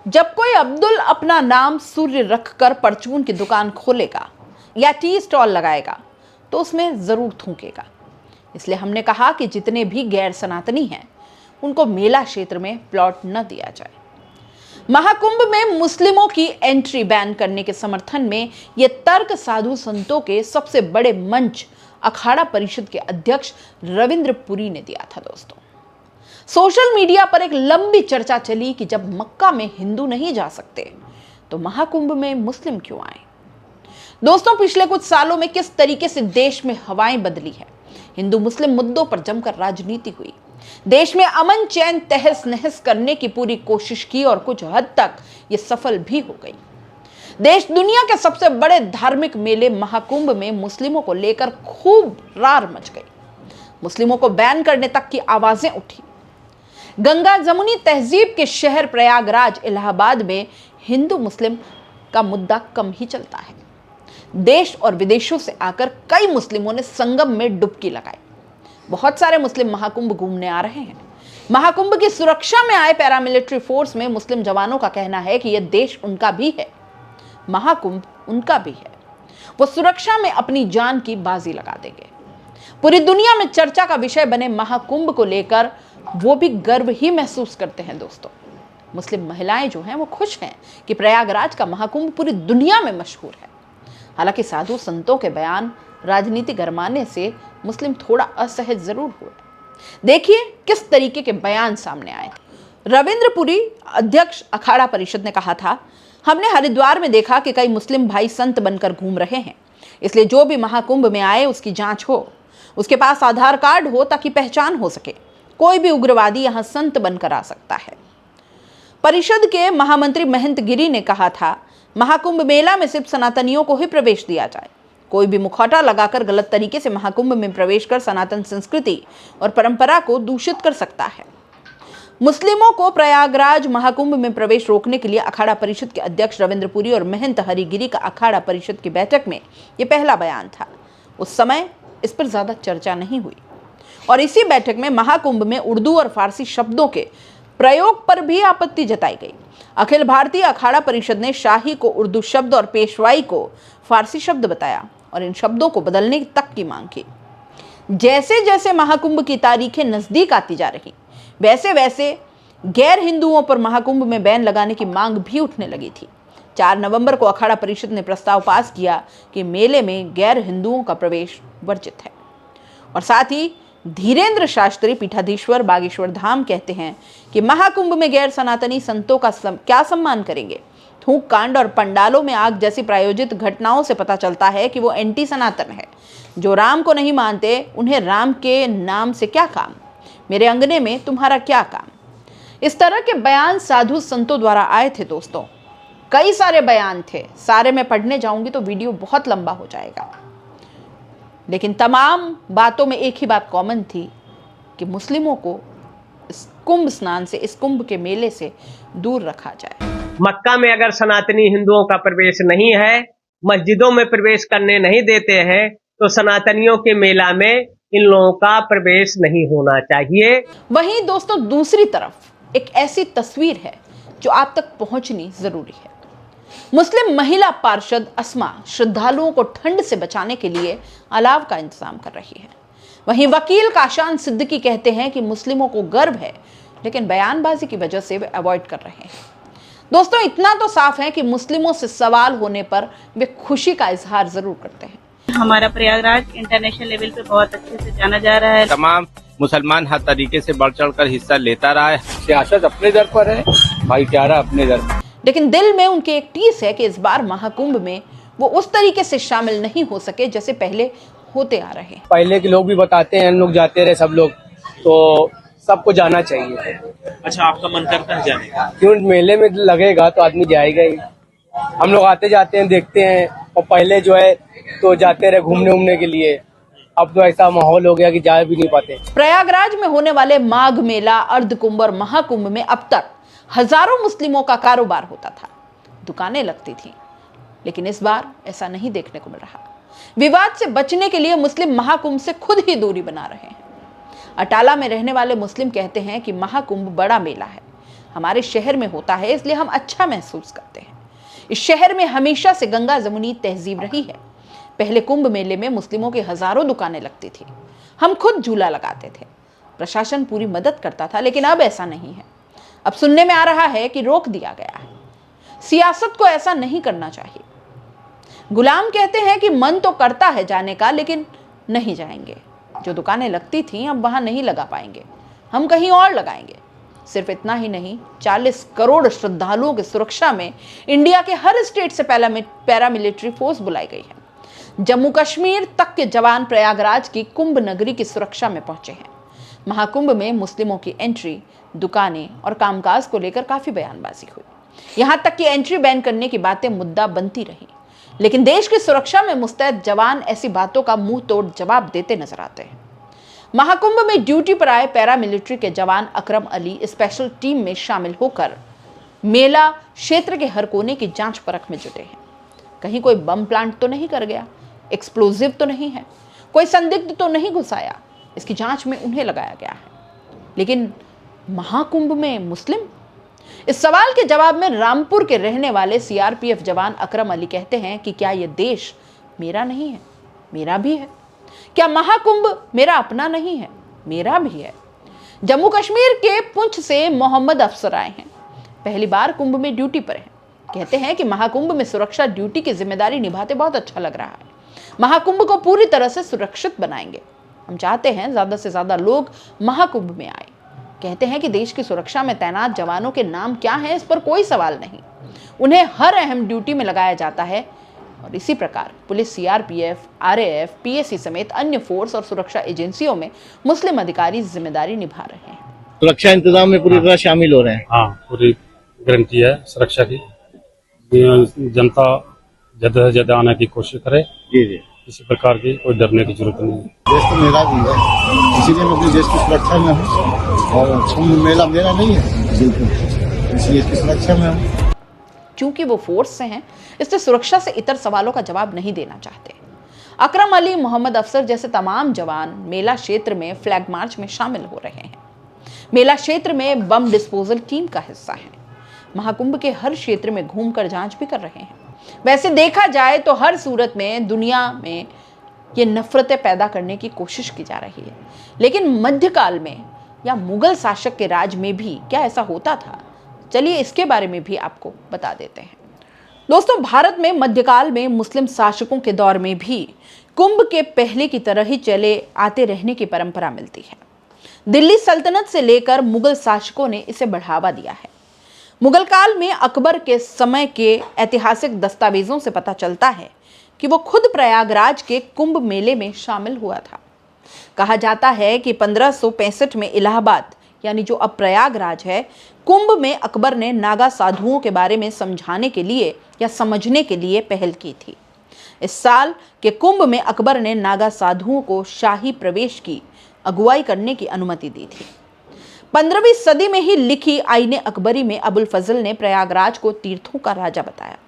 जब कोई अब्दुल अपना नाम सूर्य रखकर परचून की दुकान खोलेगा या टी स्टॉल लगाएगा तो उसमें जरूर थूकेगा। इसलिए हमने कहा कि जितने भी गैर सनातनी हैं उनको मेला क्षेत्र में प्लॉट न दिया जाए। महाकुंभ में मुस्लिमों की एंट्री बैन करने के समर्थन में यह तर्क साधु संतों के सबसे बड़े मंच अखाड़ा परिषद के अध्यक्ष रविंद्र पुरी ने दिया था। दोस्तों, सोशल मीडिया पर एक लंबी चर्चा चली कि जब मक्का में हिंदू नहीं जा सकते तो महाकुंभ में मुस्लिम क्यों आए। दोस्तों, पिछले कुछ सालों में किस तरीके से देश में हवाएं बदली है। हिंदू मुस्लिम मुद्दों पर जमकर राजनीति हुई, देश में अमन चैन तहस नहस करने की पूरी कोशिश की और कुछ हद तक यह सफल भी हो गई। देश दुनिया के सबसे बड़े धार्मिक मेले महाकुंभ में मुस्लिमों को लेकर खूब रार मच गई। मुस्लिमों को बैन करने तक की आवाजें उठी। गंगा जमुनी तहजीब के शहर प्रयागराज इलाहाबाद में हिंदू मुस्लिम का मुद्दा कम ही चलता है। देश और विदेशों से आकर कई मुस्लिमों ने संगम में डुबकी लगाई। बहुत सारे मुस्लिम महाकुंभ घूमने आ रहे हैं। महाकुंभ की सुरक्षा में आए पैरामिलिट्री फोर्स में मुस्लिम जवानों का कहना है कि यह देश उनका भी है, महाकुंभ उनका भी है। वो सुरक्षा में अपनी जान की बाजी लगा देंगे। पूरी दुनिया में चर्चा का विषय बने महाकुंभ को लेकर वो भी गर्व ही महसूस करते हैं। दोस्तों, मुस्लिम महिलाएं जो हैं वो खुश हैं कि प्रयागराज का महाकुंभ पूरी दुनिया में मशहूर है। हालांकि साधु संतों के बयान राजनीति गरमाने से मुस्लिम थोड़ा असहज जरूर हुए। देखिए किस तरीके के बयान सामने आए। रविंद्र पुरी, अध्यक्ष अखाड़ा परिषद ने कहा था, हमने हरिद्वार में देखा कि कई मुस्लिम भाई संत बनकर घूम रहे हैं, इसलिए जो भी महाकुंभ में आए उसकी जांच हो, उसके पास आधार कार्ड हो ताकि पहचान हो सके। कोई भी उग्रवादी यहां संत बनकर आ सकता है। परिषद के महामंत्री महंत गिरी ने कहा था, महाकुंभ मेला में सिर्फ सनातनियों को ही प्रवेश दिया जाए। कोई भी मुखौटा लगाकर गलत तरीके से महाकुंभ में प्रवेश कर सनातन संस्कृति और परंपरा को दूषित कर सकता है। मुस्लिमों को प्रयागराज महाकुंभ में प्रवेश रोकने के लिए अखाड़ा परिषद के अध्यक्ष रविंद्र पुरी और महंत हरिगिरी का अखाड़ा परिषद की बैठक में यह पहला बयान था। उस समय इस पर ज्यादा चर्चा नहीं हुई और इसी बैठक में महाकुंभ में उर्दू और फारसी शब्दों के प्रयोग पर भी आपत्ति जताई गई। अखिल भारतीय अखाड़ा परिषद ने शाही को उर्दू शब्द और पेशवाई को फारसी शब्द बताया और इन शब्दों को बदलने तक की मांग की। जैसे जैसे महाकुंभ की तारीखें नजदीक आती जा रही, वैसे वैसे गैर हिंदुओं पर महाकुंभ में बैन लगाने की मांग भी उठने लगी थी। 4 नवंबर को अखाड़ा परिषद ने प्रस्ताव पास किया कि मेले में गैर हिंदुओं का प्रवेश वर्जित है। और साथ ही धीरेन्द्र शास्त्री, पीठाधीश्वर बागेश्वर धाम, कहते हैं कि महाकुंभ में गैर सनातनी संतों का क्या सम्मान करेंगे। थूक कांड और पंडालों में आग जैसी प्रायोजित घटनाओं से पता चलता है कि वो एंटी सनातन है। जो राम को नहीं मानते उन्हें राम के नाम से क्या काम, मेरे अंगने में तुम्हारा क्या काम। इस तरह के बयान साधु संतों द्वारा आए थे। दोस्तों, कई सारे बयान थे, सारे मैं पढ़ने जाऊंगी तो वीडियो बहुत लंबा हो जाएगा, लेकिन तमाम बातों में एक ही बात कॉमन थी कि मुस्लिमों को इस कुंभ स्नान से, इस कुंभ के मेले से दूर रखा जाए। मक्का में अगर सनातनी हिंदुओं का प्रवेश नहीं है, मस्जिदों में प्रवेश करने नहीं देते हैं, तो सनातनियों के मेला में इन लोगों का प्रवेश नहीं होना चाहिए। वहीं दोस्तों, दूसरी तरफ एक ऐसी तस्वीर है जो आप तक पहुंचनी जरूरी है। मुस्लिम महिला पार्षद अस्मा श्रद्धालुओं को ठंड से बचाने के लिए अलाव का इंतजाम कर रही है। वहीं वकील काशान सिद्दीकी कहते हैं कि मुस्लिमों को गर्व है, लेकिन बयानबाजी की वजह से वे अवॉइड कर रहे हैं। दोस्तों, इतना तो साफ है कि मुस्लिमों से सवाल होने पर वे खुशी का इजहार जरूर करते हैं। हमारा प्रयागराज इंटरनेशनल लेवल पे बहुत अच्छे से जाना जा रहा है। तमाम मुसलमान हर तरीके से बढ़ चढ़ कर हिस्सा लेता रहा है। सियासत अपने दर पर है, भाईचारा अपने दर पर। लेकिन दिल में उनके एक टीस है कि इस बार महाकुंभ में वो उस तरीके से शामिल नहीं हो सके जैसे पहले होते आ रहे हैं। पहले के लोग भी बताते हैं, लोग जाते रहे, सब लोग, तो सबको जाना चाहिए। अच्छा, आपका मन करता है जाने का? क्यों, मेले में लगेगा तो आदमी जाएगा ही। हम लोग आते जाते हैं, देखते हैं, और पहले जो है तो जाते रहे घूमने के लिए। अब तो ऐसा माहौल हो गया कि जा भी नहीं पाते। प्रयागराज में होने वाले माघ मेला, अर्धकुंभ और महाकुंभ में अब तक हजारों मुस्लिमों का कारोबार होता था, दुकानें लगती थी, लेकिन इस बार ऐसा नहीं देखने को मिल रहा। विवाद से बचने के लिए मुस्लिम महाकुंभ से खुद ही दूरी बना रहे हैं। अटाला में रहने वाले मुस्लिम कहते हैं कि महाकुंभ बड़ा मेला है, हमारे शहर में होता है, इसलिए हम अच्छा महसूस करते हैं। इस शहर में हमेशा से गंगा जमुनी तहजीब रही है। पहले कुंभ मेले में मुस्लिमों की हजारों दुकानें लगती थी, हम खुद झूला लगाते थे, प्रशासन पूरी मदद करता था। लेकिन अब ऐसा नहीं है। अब सुनने में आ रहा है कि रोक दिया गया है। सियासत को ऐसा नहीं करना चाहिए। गुलाम कहते हैं कि मन तो करता है जाने का, लेकिन नहीं जाएंगे। जो दुकानें लगती थीं अब वहां नहीं लगा पाएंगे, हम कहीं और लगाएंगे। सिर्फ इतना ही नहीं, 40 करोड़ श्रद्धालुओं की सुरक्षा में इंडिया के हर स्टेट से पैरामिलिट्री फोर्स बुलाई गई है। जम्मू कश्मीर तक के जवान प्रयागराज की कुंभ नगरी की सुरक्षा में पहुंचे हैं। महाकुंभ में मुस्लिमों की एंट्री, दुकानें और कामकाज को लेकर काफी बयानबाजी हुई। यहां तक कि एंट्री बैन करने की बातें मुद्दा बनती रही। लेकिन देश की सुरक्षा में मुस्तैद जवान ऐसी बातों का मुंह तोड़ जवाब देते नजर आते हैं। महाकुंभ में ड्यूटी पर आए पैरामिलिट्री के जवान अकरम अली स्पेशल टीम में शामिल होकर मेला क्षेत्र के हर कोने की जांच परख में जुटे हैं। कहीं कोई बम प्लांट तो नहीं कर गया, एक्सप्लोजिव तो नहीं है, कोई संदिग्ध तो नहीं घुसाया, इसकी जांच में उन्हें लगाया गया है। लेकिन महाकुंभ में मुस्लिम? इस सवाल के जवाब में रामपुर के रहने वाले सीआरपीएफ जवान अकरम अली कहते हैं कि क्या यह देश मेरा नहीं है? मेरा भी है। क्या महाकुंभ मेरा अपना नहीं है? मेरा भी है। जम्मू कश्मीर के पुंछ से मोहम्मद अफसर आए हैं, पहली बार कुंभ में ड्यूटी पर हैं। कहते हैं कि महाकुंभ में सुरक्षा ड्यूटी की जिम्मेदारी निभाते बहुत अच्छा लग रहा है। महाकुंभ को पूरी तरह से सुरक्षित बनाएंगे। हम चाहते हैं ज्यादा से ज्यादा लोग महाकुंभ में आए। कहते हैं कि देश की सुरक्षा में तैनात जवानों के नाम क्या हैं, इस पर कोई सवाल नहीं। उन्हें हर अहम ड्यूटी में लगाया जाता है और इसी प्रकार पुलिस, सीआरपीएफ, आरएएफ, पीएसी समेत अन्य फोर्स और सुरक्षा एजेंसियों में मुस्लिम अधिकारी जिम्मेदारी निभा रहे हैं। सुरक्षा इंतजाम में पूरी तरह शामिल हो रहे हैं। हाँ, पूरी गारंटी है सुरक्षा की। जनता ज्यादा से ज्यादा आने की कोशिश करे। जी जी, किसी प्रकार की कोई डरने की जरूरत नहीं है। देश तो मेरा भी है, इसीलिए मैं अपने देश की सुरक्षा में हूँ। और कुंभ मेला मेरा नहीं है, बिल्कुल, इसलिए इसकी सुरक्षा में हूँ। क्योंकि वो फोर्स से हैं, इसलिए सुरक्षा से इतर सवालों का जवाब नहीं देना चाहते। अकरम अली, मोहम्मद अफसर जैसे तमाम जवान मेला क्षेत्र में फ्लैग मार्च में शामिल हो रहे हैं। मेला क्षेत्र में बम डिस्पोजल टीम का हिस्सा है। महाकुंभ के हर क्षेत्र में घूमकर जांच भी कर रहे हैं। वैसे देखा जाए तो हर सूरत में दुनिया में ये नफरतें पैदा करने की कोशिश की जा रही है। लेकिन मध्यकाल में या मुगल शासक के राज में भी क्या ऐसा होता था? चलिए इसके बारे में भी आपको बता देते हैं। दोस्तों, भारत में मध्यकाल में मुस्लिम शासकों के दौर में भी कुंभ के पहले की तरह ही चले आते रहने की परंपरा मिलती है। दिल्ली सल्तनत से लेकर मुगल शासकों ने इसे बढ़ावा दिया है। मुगल काल में अकबर के समय के ऐतिहासिक दस्तावेजों से पता चलता है कि वो खुद प्रयागराज के कुंभ मेले में शामिल हुआ था। कहा जाता है कि 1565 में इलाहाबाद, यानी जो अब प्रयागराज है, कुंभ में अकबर ने नागा साधुओं के बारे में समझाने के लिए या समझने के लिए पहल की थी। इस साल के कुंभ में अकबर ने नागा साधुओं को शाही प्रवेश की अगुवाई करने की अनुमति दी थी। 15वीं सदी में ही लिखी आईने अकबरी में अबुल फजल ने प्रयागराज को तीर्थों का राजा बताया।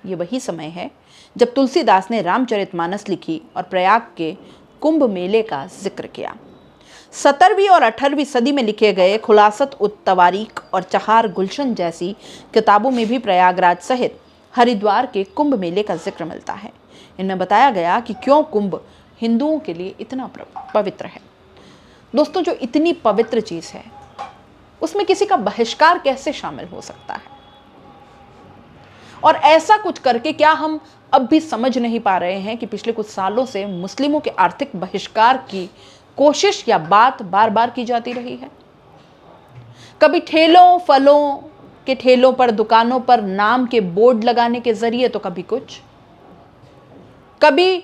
ये वही समय है जब तुलसीदास ने रामचरितमानस लिखी और प्रयाग के कुंभ मेले का जिक्र किया। 17वीं और 18वीं सदी में लिखे गए खुलासत उत तवारीख और चहार गुलशन जैसी किताबों में भी प्रयागराज सहित हरिद्वार के कुंभ मेले का जिक्र मिलता है। इनमें बताया गया कि क्यों कुंभ हिंदुओं के लिए इतना पवित्र है। दोस्तों, जो इतनी पवित्र चीज है उसमें किसी का बहिष्कार कैसे शामिल हो सकता है? और ऐसा कुछ करके क्या हम अब भी समझ नहीं पा रहे हैं कि पिछले कुछ सालों से मुस्लिमों के आर्थिक बहिष्कार की कोशिश या बात बार बार की जाती रही है? कभी ठेलों, फलों के ठेलों पर, दुकानों पर नाम के बोर्ड लगाने के जरिए, तो कभी कुछ, कभी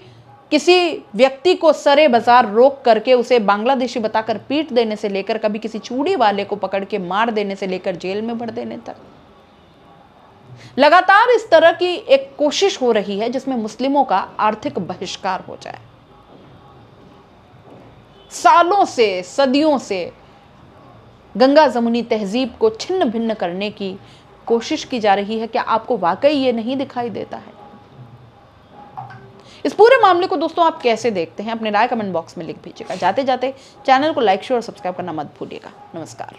किसी व्यक्ति को सरे बाजार रोक करके उसे बांग्लादेशी बताकर पीट देने से लेकर, कभी किसी चूड़ी वाले को पकड़ के मार देने से लेकर जेल में भर देने तक। लगातार इस तरह की एक कोशिश हो रही है जिसमें मुस्लिमों का आर्थिक बहिष्कार हो जाए। सालों से, सदियों से गंगा जमुनी तहजीब को छिन्न भिन्न करने की कोशिश की जा रही है। क्या आपको वाकई ये नहीं दिखाई देता है? इस पूरे मामले को दोस्तों आप कैसे देखते हैं? अपने राय कमेंट बॉक्स में लिख भेजिएगा। जाते जाते चैनल को लाइक, शेयर और सब्सक्राइब करना मत भूलिएगा। नमस्कार।